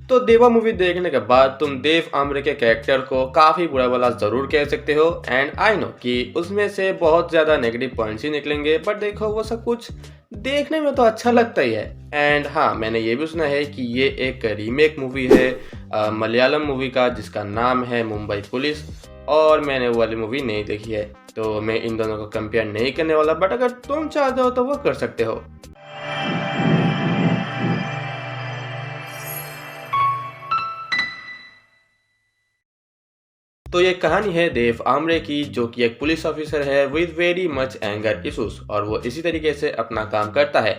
तो देवा मूवी देखने के बाद तुम देव आमरे के कैरेक्टर को काफ़ी बुरा भला ज़रूर कह सकते हो, एंड आई नो कि उसमें से बहुत ज़्यादा नेगेटिव पॉइंट्स ही निकलेंगे, बट देखो वो सब कुछ देखने में तो अच्छा लगता ही है। एंड हाँ, मैंने ये भी सुना है कि ये एक रीमेक मूवी है मलयालम मूवी का जिसका नाम है मुंबई पुलिस, और मैंने वो वाली मूवी नहीं देखी है, तो मैं इन दोनों को कंपेयर नहीं करने वाला, बट अगर तुम चाहते हो तो वो कर सकते हो। तो ये कहानी है देव आमरे की, जो कि एक पुलिस ऑफिसर है with very much anger issues, और वो इसी तरीके से अपना काम करता है।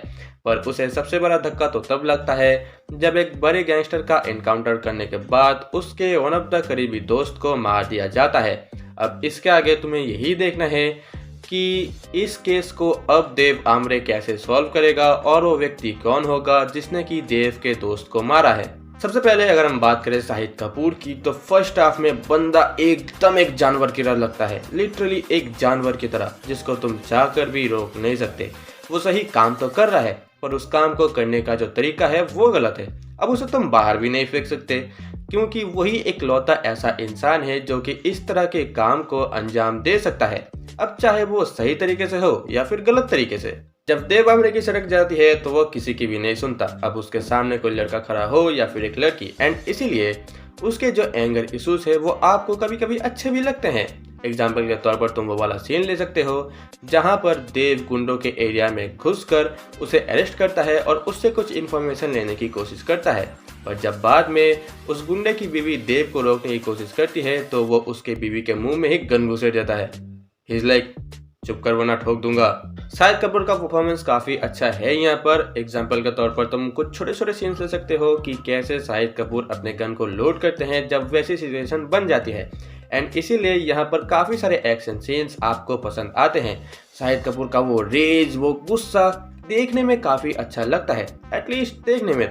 पर उसे सबसे बड़ा धक्का तो तब लगता है जब एक बड़े गैंगस्टर का एनकाउंटर करने के बाद उसके वन ऑफ द करीबी दोस्त को मार दिया जाता है। अब इसके आगे तुम्हें यही देखना है कि इस केस को अब देव आमरे कैसे सॉल्व करेगा और वो व्यक्ति कौन होगा जिसने कि देव के दोस्त को मारा है। सबसे पहले अगर हम बात करें शाहिद कपूर की, तो फर्स्ट हाफ में बंदा एकदम एक जानवर की तरह लगता है, लिटरली एक जानवर की तरह, जिसको तुम चाहकर भी रोक नहीं सकते। वो सही काम तो कर रहा है, पर उस काम को करने का जो तरीका है वो गलत है। अब उसे तुम बाहर भी नहीं फेंक सकते, क्योंकि वही एक लौता ऐसा इंसान है जो कि इस तरह के काम को अंजाम दे सकता है, अब चाहे वो सही तरीके से हो या फिर गलत तरीके से। जब देव आमरे की सड़क जाती है तो वो किसी की भी नहीं सुनता, अब उसके सामने कोई लड़का खड़ा हो या फिर एक लड़की, एंड इसीलिए उसके जो एंगर इश्यूज है वो आपको कभी कभी अच्छे भी लगते हैं। एग्जाम्पल के तौर पर तुम वो वाला सीन ले सकते हो जहां पर देव गुंडों के एरिया में घुसकर उसे अरेस्ट करता है और उससे कुछ इन्फॉर्मेशन लेने की कोशिश करता है, पर जब बाद में उस गुंडे की बीवी देव को रोकने की कोशिश करती है तो वो उसके बीवी के मुंह में ही गन घुसेड़ देता है। ही इज लाइक, चुप कर वरना ठोक दूंगा। शाहिद कपूर का परफॉर्मेंस काफी अच्छा है यहाँ पर। एग्जाम्पल के तौर पर तुम कुछ छोटे छोटे सीन्स ले सकते हो कि कैसे शाहिद कपूर अपने गन को लोड करते हैं जब वैसी सिचुएशन बन जाती है, एंड इसीलिए यहाँ पर काफी सारे एक्शन सीन्स आपको पसंद आते हैं। शाहिद कपूर का वो रेज, वो गुस्सा देखने में काफी अच्छा लगता है, एटलीस्ट देखने में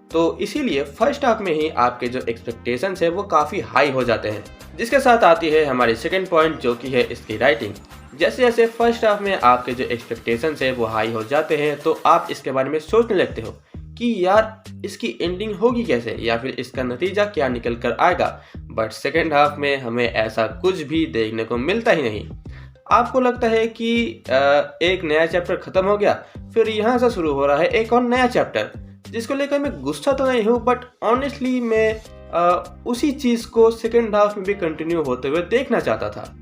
तो इसीलिए फर्स्ट हाफ में ही आपके जो एक्सपेक्टेशंस है वो काफी हाई हो जाते हैं। जिसके साथ आती है हमारी सेकंड पॉइंट, जो कि है इसकी राइटिंग। जैसे जैसे फर्स्ट हाफ में आपके जो एक्सपेक्टेशंस है वो हाई हो जाते हैं तो आप इसके बारे में सोचने लगते हो कि यार इसकी एंडिंग होगी कैसे या फिर इसका नतीजा क्या निकल कर आएगा, बट सेकंड हाफ में हमें ऐसा कुछ भी देखने को मिलता ही नहीं। आपको लगता है कि एक नया चैप्टर खत्म हो गया, फिर यहाँ से शुरू हो रहा है एक और नया चैप्टर, जिसको लेकर मैं गुस्सा तो नहीं हूँ, बट ऑनेस्टली मैं उसी चीज़ को सेकंड हाफ में भी कंटिन्यू होते हुए देखना चाहता था।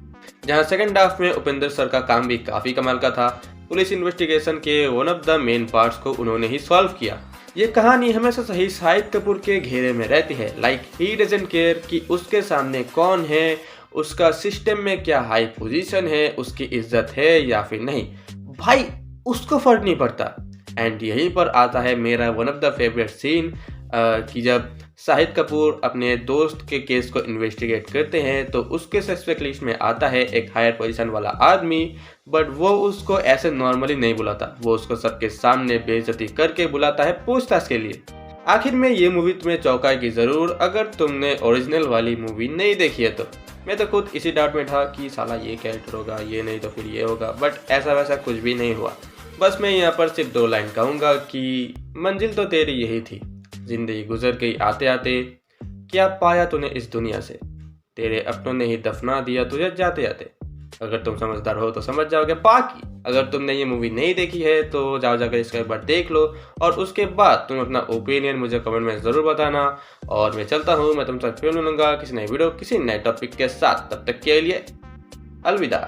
जहाँ सेकंड हाफ में उपेंद्र सर का काम भी काफ़ी कमाल का था। पुलिस इन्वेस्टिगेशन के one of the main parts को उन्होंने ही सॉल्व किया। ये कहानी हमेशा सही शाहिद कपूर के घेरे में रहती है, लाइक ही डजंट केयर कि उसके सामने कौन है, उसका सिस्टम में क्या हाई पोजीशन है, उसकी इज्जत है या फिर नहीं, भाई उसको फर्क नहीं पड़ता। एंड यहीं पर आता है मेरा one of the favourite scene कि जब शाहिद कपूर अपने दोस्त के केस को इन्वेस्टिगेट करते हैं तो उसके सस्पेक्ट लिस्ट में आता है एक हायर पोजीशन वाला आदमी, बट वो उसको ऐसे नॉर्मली नहीं बुलाता, वो उसको सबके सामने बेइज्जती करके बुलाता है पूछताछ के लिए। आखिर में ये मूवी तुम्हें चौंकाएगी ज़रूर अगर तुमने ओरिजिनल वाली मूवी नहीं देखी है तो। मैं तो खुद इसी डाउट में था कि साला ये कैरेक्टर होगा, ये नहीं तो फिर ये होगा, बट ऐसा वैसा कुछ भी नहीं हुआ। बस मैं यहाँ पर सिर्फ 2 लाइन कहूँगा कि मंजिल तो तेरी यही थी, जिंदगी गुजर गई आते आते, क्या पाया तूने इस दुनिया से, तेरे अपनों ने ही दफना दिया तुझे जाते जाते। अगर तुम समझदार हो तो समझ जाओगे। बाकी अगर तुमने ये मूवी नहीं देखी है तो जाओ जाकर इसका एक बार देख लो, और उसके बाद तुम अपना ओपिनियन मुझे कमेंट में ज़रूर बताना। और मैं चलता हूँ, मैं तुमसे फिर मिलूंगा किसी नए वीडियो किसी नए टॉपिक के साथ। तब तक के लिए अलविदा।